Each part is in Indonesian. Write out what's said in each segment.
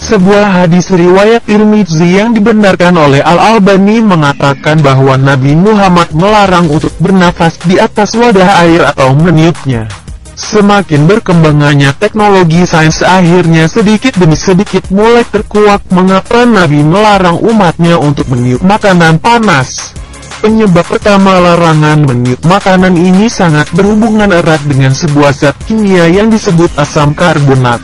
Sebuah hadis riwayat Tirmidzi yang dibenarkan oleh Al-Albani mengatakan bahwa Nabi Muhammad melarang untuk bernafas di atas wadah air atau meniupnya. Semakin berkembangannya teknologi sains, akhirnya sedikit demi sedikit mulai terkuak mengapa Nabi melarang umatnya untuk meniup makanan panas. Penyebab pertama larangan meniup makanan ini sangat berhubungan erat dengan sebuah zat kimia yang disebut asam karbonat.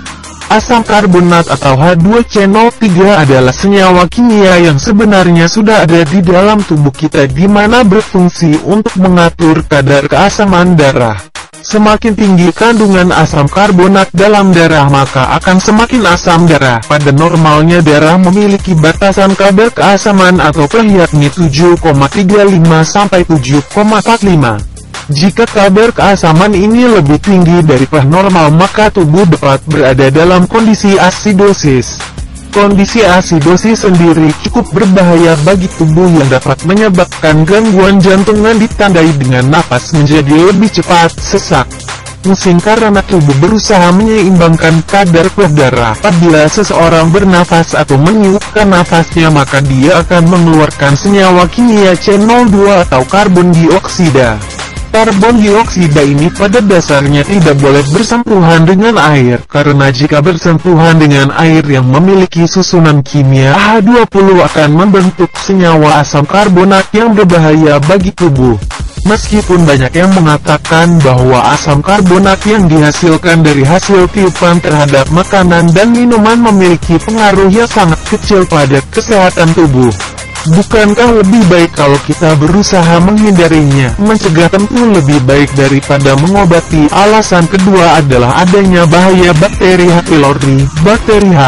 Asam karbonat atau H2CO3 adalah senyawa kimia yang sebenarnya sudah ada di dalam tubuh kita, di mana berfungsi untuk mengatur kadar keasaman darah. Semakin tinggi kandungan asam karbonat dalam darah, maka akan semakin asam darah. Pada normalnya darah memiliki batasan kadar keasaman atau pH yakni 7,35 sampai 7,45. Jika kadar keasaman ini lebih tinggi dari pH normal, maka tubuh dapat berada dalam kondisi asidosis. Kondisi asidosis sendiri cukup berbahaya bagi tubuh yang dapat menyebabkan gangguan jantungan ditandai dengan napas menjadi lebih cepat, sesak, pusing karena tubuh berusaha menyeimbangkan kadar pH darah. Apabila seseorang bernafas atau meniupkan nafasnya, maka dia akan mengeluarkan senyawa kimia C02 atau karbon dioksida. Karbon dioksida ini pada dasarnya tidak boleh bersentuhan dengan air, karena jika bersentuhan dengan air yang memiliki susunan kimia H20 akan membentuk senyawa asam karbonat yang berbahaya bagi tubuh. Meskipun banyak yang mengatakan bahwa asam karbonat yang dihasilkan dari hasil tiupan terhadap makanan dan minuman memiliki pengaruh yang sangat kecil pada kesehatan tubuh, bukankah lebih baik kalau kita berusaha menghindarinya? Mencegah tentu lebih baik daripada mengobati. Alasan kedua adalah adanya bahaya bakteri H. pylori. Bakteri H.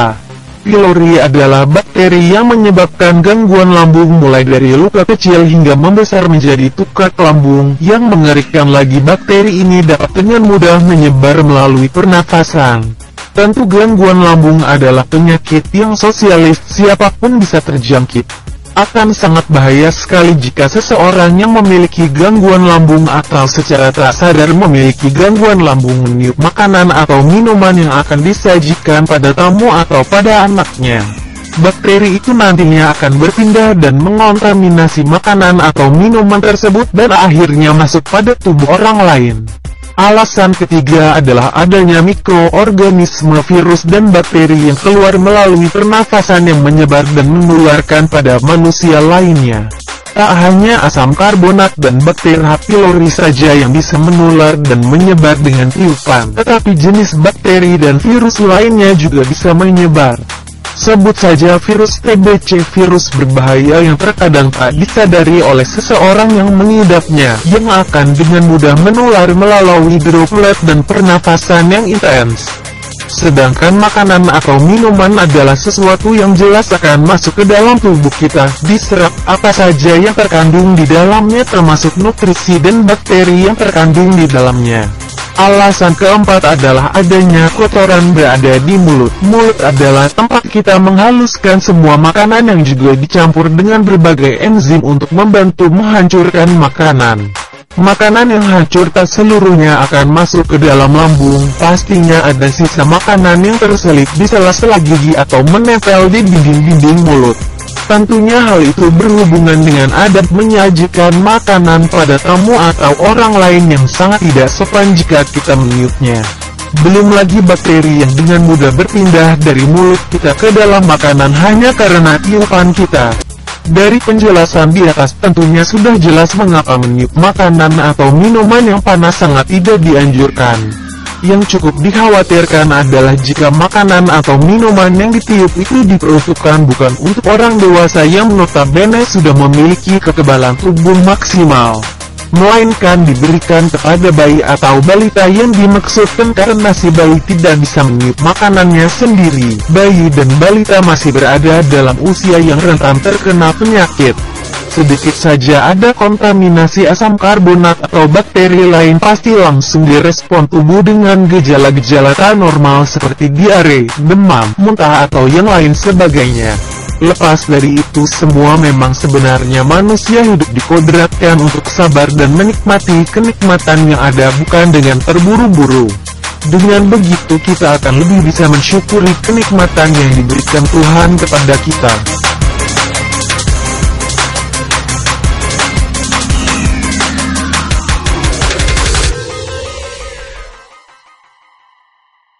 pylori adalah bakteri yang menyebabkan gangguan lambung, mulai dari luka kecil hingga membesar menjadi tukak lambung. Yang mengerikan lagi, bakteri ini dapat dengan mudah menyebar melalui pernafasan. Tentu gangguan lambung adalah penyakit yang sosialis, siapapun bisa terjangkit. Akan sangat bahaya sekali jika seseorang yang memiliki gangguan lambung atau secara tak sadar memiliki gangguan lambung meniup makanan atau minuman yang akan disajikan pada tamu atau pada anaknya. Bakteri itu nantinya akan berpindah dan mengontaminasi makanan atau minuman tersebut dan akhirnya masuk pada tubuh orang lain. Alasan ketiga adalah adanya mikroorganisme, virus dan bakteri yang keluar melalui pernafasan yang menyebar dan menularkan pada manusia lainnya. Tak hanya asam karbonat dan bakteri H. pylori saja yang bisa menular dan menyebar dengan tiupan, tetapi jenis bakteri dan virus lainnya juga bisa menyebar. Sebut saja virus TBC, virus berbahaya yang terkadang tak disadari oleh seseorang yang mengidapnya, yang akan dengan mudah menular melalui droplet dan pernafasan yang intens. Sedangkan makanan atau minuman adalah sesuatu yang jelas akan masuk ke dalam tubuh kita, diserap. Apa saja yang terkandung di dalamnya termasuk nutrisi dan bakteri yang terkandung di dalamnya. Alasan keempat adalah adanya kotoran berada di mulut. Mulut adalah tempat kita menghaluskan semua makanan yang juga dicampur dengan berbagai enzim untuk membantu menghancurkan makanan. Makanan yang hancur tak seluruhnya akan masuk ke dalam lambung. Pastinya ada sisa makanan yang terselip di sela-sela gigi atau menempel di dinding-dinding mulut. Tentunya hal itu berhubungan dengan adab menyajikan makanan pada tamu atau orang lain yang sangat tidak sopan jika kita meniupnya. Belum lagi bakteri yang dengan mudah berpindah dari mulut kita ke dalam makanan hanya karena tiupan kita. Dari penjelasan di atas tentunya sudah jelas mengapa meniup makanan atau minuman yang panas sangat tidak dianjurkan. Yang cukup dikhawatirkan adalah jika makanan atau minuman yang ditiup itu diperuntukkan bukan untuk orang dewasa yang notabene sudah memiliki kekebalan tubuh maksimal, melainkan diberikan kepada bayi atau balita yang dimaksudkan karena si bayi tidak bisa meniup makanannya sendiri. Bayi dan balita masih berada dalam usia yang rentan terkena penyakit. Sedikit saja ada kontaminasi asam karbonat atau bakteri lain pasti langsung direspon tubuh dengan gejala-gejala tak normal seperti diare, demam, muntah atau yang lain sebagainya. Lepas dari itu semua, memang sebenarnya manusia hidup dikodratkan untuk sabar dan menikmati kenikmatan yang ada, bukan dengan terburu-buru. Dengan begitu kita akan lebih bisa mensyukuri kenikmatan yang diberikan Tuhan kepada kita.